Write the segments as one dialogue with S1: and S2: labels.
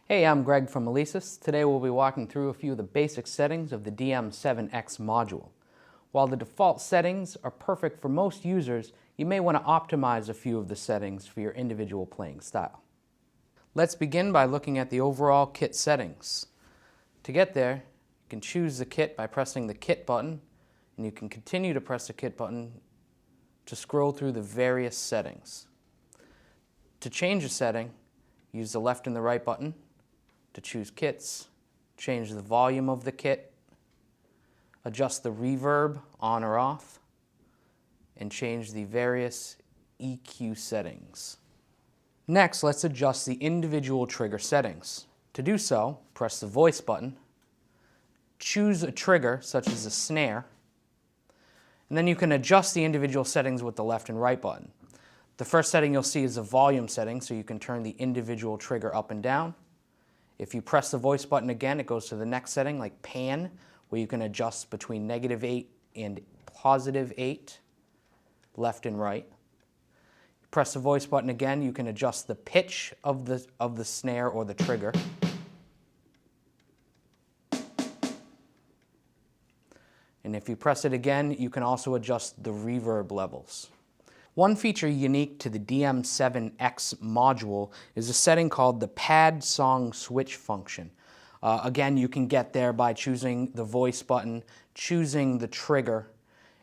S1: Hey, I'm Greg from Alesis. Today we'll be walking through a few of the basic settings of the DM7X module. While the default settings are perfect for most users, you may want to optimize a few of the settings for your individual playing style. Let's begin by looking at the overall kit settings. To get there, you can choose the kit by pressing the kit button, and you can continue to press the kit button to scroll through the various settings. To change a setting, use the left and the right button to choose kits, change the volume of the kit, adjust the reverb on or off, and change the various EQ settings. Next, let's adjust the individual trigger settings. To do so, press the voice button, choose a trigger such as a snare, and then you can adjust the individual settings with the left and right button. The first setting you'll see is the volume setting, so you can turn the individual trigger up and down. If you press the voice button again, it goes to the next setting, like pan, where you can adjust between -8 and +8, left and right. Press the voice button again, you can adjust the pitch of the snare or the trigger. And if you press it again, you can also adjust the reverb levels. One feature unique to the DM7X module is a setting called the pad song switch function. Again, you can get there by choosing the voice button, choosing the trigger,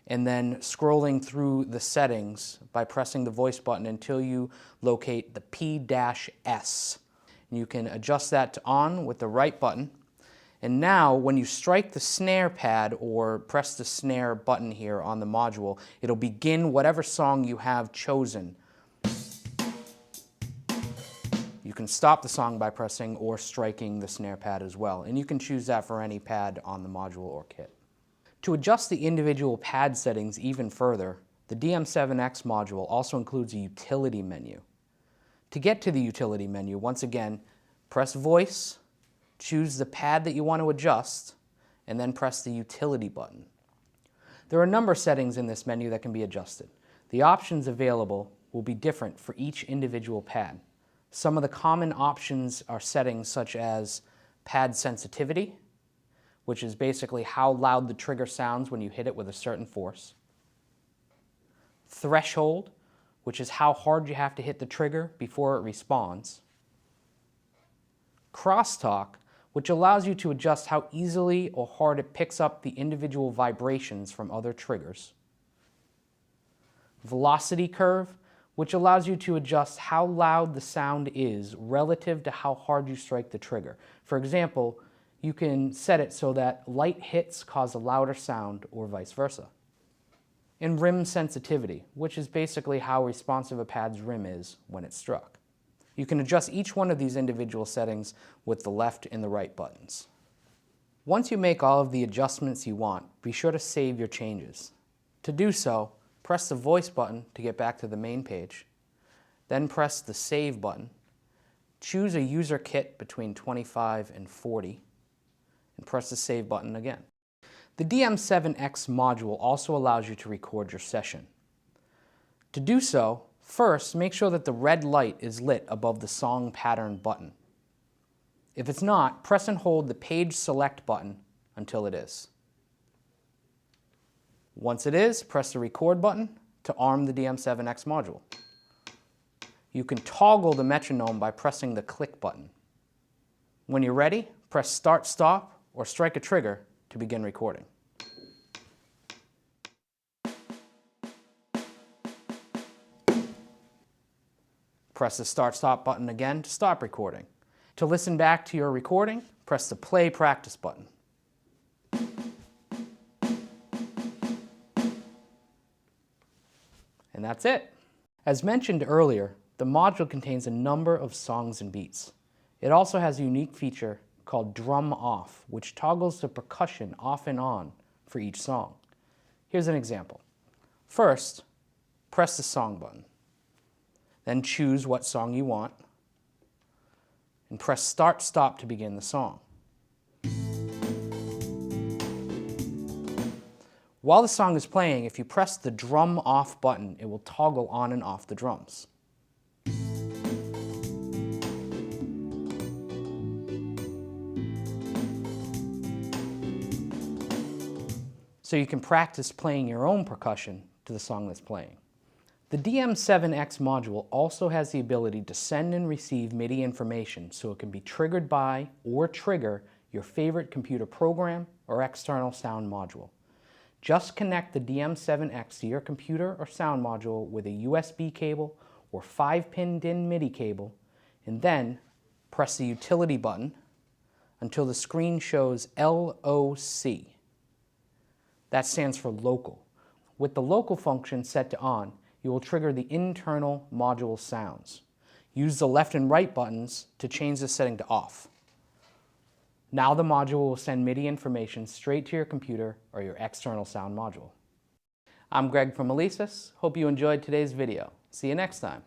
S1: and then scrolling through the settings by pressing the voice button until you locate the P-S. And you can adjust that to on with the right button. And now, when you strike the snare pad or press the snare button here on the module, it'll begin whatever song you have chosen. You can stop the song by pressing or striking the snare pad as well, and you can choose that for any pad on the module or kit. To adjust the individual pad settings even further, the DM7X module also includes a utility menu. To get to the utility menu, once again, press voice, choose the pad that you want to adjust, and then press the utility button. There are a number of settings in this menu that can be adjusted. The options available will be different for each individual pad. Some of the common options are settings such as pad sensitivity, which is basically how loud the trigger sounds when you hit it with a certain force. Threshold, which is how hard you have to hit the trigger before it responds. Crosstalk, which allows you to adjust how easily or hard it picks up the individual vibrations from other triggers. Velocity curve, which allows you to adjust how loud the sound is relative to how hard you strike the trigger. For example, you can set it so that light hits cause a louder sound or vice versa. And rim sensitivity, which is basically how responsive a pad's rim is when it's struck. You can adjust each one of these individual settings with the left and the right buttons. Once you make all of the adjustments you want, be sure to save your changes. To do so, press the voice button to get back to the main page, then press the save button, choose a user kit between 25 and 40, and press the save button again. The DM7X module also allows you to record your session. To do so, first, make sure that the red light is lit above the song pattern button. If it's not, press and hold the page select button until it is. Once it is, press the record button to arm the DM7X module. You can toggle the metronome by pressing the click button. When you're ready, press start, stop, or strike a trigger to begin recording. Press the start-stop button again to stop recording. To listen back to your recording, press the play practice button. And that's it. As mentioned earlier, the module contains a number of songs and beats. It also has a unique feature called drum off, which toggles the percussion off and on for each song. Here's an example. First, press the song button. Then choose what song you want, and press start, stop to begin the song. While the song is playing, if you press the drum off button, it will toggle on and off the drums. so you can practice playing your own percussion to the song that's playing. The DM7X module also has the ability to send and receive MIDI information, so it can be triggered by or trigger your favorite computer program or external sound module. Just connect the DM7X to your computer or sound module with a USB cable or 5-pin DIN MIDI cable, and then press the utility button until the screen shows LOC. That stands for local. With the local function set to on, you will trigger the internal module sounds. Use the left and right buttons to change the setting to off. Now the module will send MIDI information straight to your computer or your external sound module. I'm Greg from Alesis. Hope you enjoyed today's video. See you next time.